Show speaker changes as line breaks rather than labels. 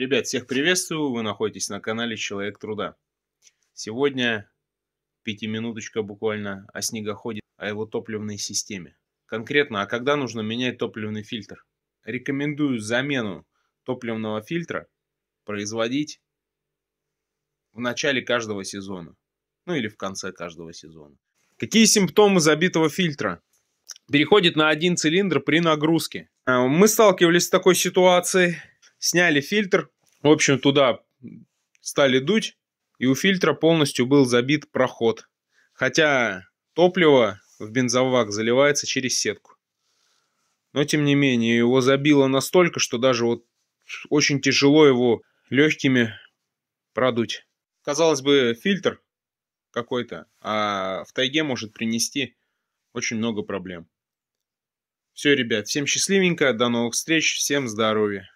Ребят, всех приветствую, вы находитесь на канале Человек Труда. Сегодня пятиминуточка буквально о снегоходе, о его топливной системе. Конкретно, когда нужно менять топливный фильтр? Рекомендую замену топливного фильтра производить в начале каждого сезона. Ну или в конце каждого сезона. Какие симптомы забитого фильтра? Переходит на один цилиндр при нагрузке. Мы сталкивались с такой ситуацией. Сняли фильтр. В общем, туда стали дуть. И у фильтра полностью был забит проход. Хотя топливо в бензобак заливается через сетку. Но тем не менее, его забило настолько, что даже вот очень тяжело его легкими продуть. Казалось бы, фильтр какой-то, а в тайге может принести очень много проблем. Все, ребят, всем счастливенько, до новых встреч, всем здоровья.